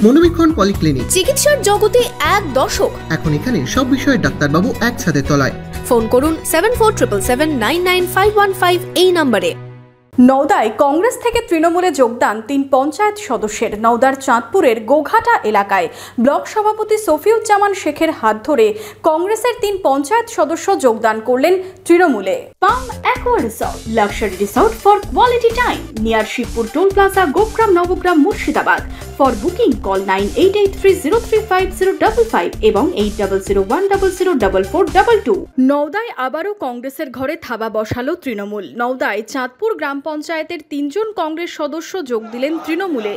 মনোবীক্ষণ polyclinic, চিকিৎসার জগতে এক দশক। এখন এখানে সব বিষয়ে ডাক্তারবাবু এক ছাদের তলায়। ফোন করুন 7477799515 এই নম্বরে। নওদায় কংগ্রেস থেকে তৃণমূলে যোগদান 3 পঞ্চায়েত সদস্যের। নওদার চাঁদপুরের গোঘাটা এলাকায় ব্লক সভাপতি সফিউজ্জামান শেখের হাত ধরে কংগ্রেসের 3 পঞ্চায়েত সদস্য যোগদান করলেন তৃণমূলে। Palm aqua resort, luxury resort for quality time, near Shibpur toll plaza, Gogram, Nabagram, Murshidabad. For booking call 9883035055 এবং 8001004422। নওদায় আবারও কংগ্রেসের ঘরে থাবা বসালো তৃণমূল। নওদায় চাঁদপুর গ্রাম পঞ্চায়েতের 3 জন কংগ্রেস সদস্য যোগ দিলেন তৃণমূলে।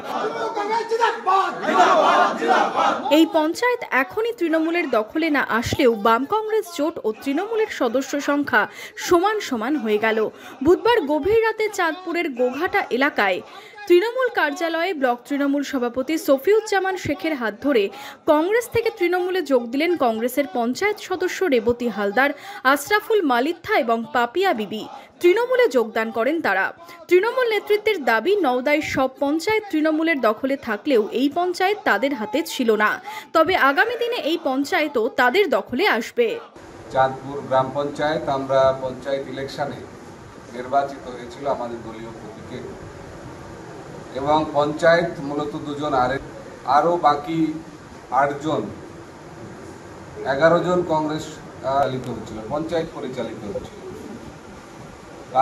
এই পঞ্চায়েত এখনই তৃণমূলের দখলে না আসলেও বাম কংগ্রেস জোট ও তৃণমূলের সদস্য সংখ্যা সমান সমান হয়ে গেল। বুধবার গভীর রাতে চাঁদপুরের গোঘাটা এলাকায় তৃণমূল কার্যালয়ে ব্লক তৃণমূল সভাপতি সফিউজ্জামান শেখের হাত ধরে কংগ্রেস থেকে তৃণমূলে যোগ দিলেন কংগ্রেসের পঞ্চায়েত সদস্য রেবতী হালদার, আশরাফুল মালিথা এবং পাপিয়া বিবি। তৃণমূলে যোগদান করেন তারা। তৃণমূল নেতৃত্বের দাবি, নওদায় সব পঞ্চায়েত তৃণমূলের দখলে থাকলেও এই পঞ্চায়েত তাদের হাতে ছিল না, তবে আগামী দিনে এই পঞ্চায়েতও তাদের দখলে আসবে। চাঁদপুর গ্রাম পঞ্চায়েত আমরা পঞ্চায়েত ইলেকশনে নির্বাচিত হয়েছিল আমাদের দলীয় প্রতীকে, এবং পঞ্চায়েত মূলত 2 জন আরও বাকি 8 জন 11 জন কংগ্রেস চালিত হচ্ছিল, পঞ্চায়েত পরিচালিত হচ্ছিল।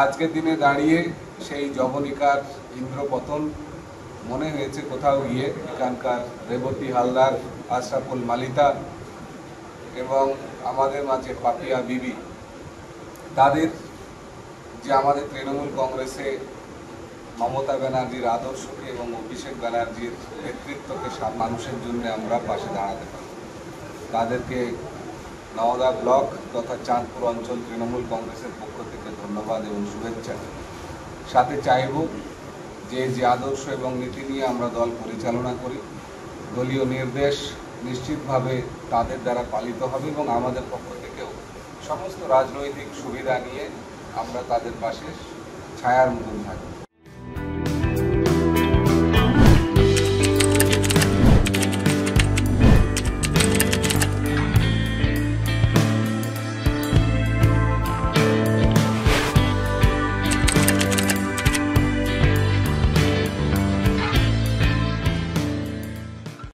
আজকের দিনে দাঁড়িয়ে সেই যবনিকার ইন্দ্রপতন মনে হয়েছে কোথাও গিয়ে এখানকার রেবতী হালদার, আশরাফুল মালিতা এবং আমাদের মাঝে পাপিয়া বিবি, তাদের যে আমাদের তৃণমূল কংগ্রেসে মমতা ব্যানার্জির আদর্শকে এবং অভিষেক ব্যানার্জির নেতৃত্বকে সব মানুষের জন্য আমরা পাশে দাঁড়াতে পারি, তাদেরকে নওদা ব্লক তথা চাঁদপুর অঞ্চল তৃণমূল কংগ্রেসের পক্ষ থেকে ধন্যবাদ এবং শুভেচ্ছা। সাথে চাইব যে আদর্শ এবং নীতি নিয়ে আমরা দল পরিচালনা করি, দলীয় নির্দেশ নিশ্চিতভাবে তাদের দ্বারা পালিত হবে এবং আমাদের পক্ষ থেকেও সমস্ত রাজনৈতিক সুবিধা নিয়ে আমরা তাদের পাশে ছায়ার মতন থাকব।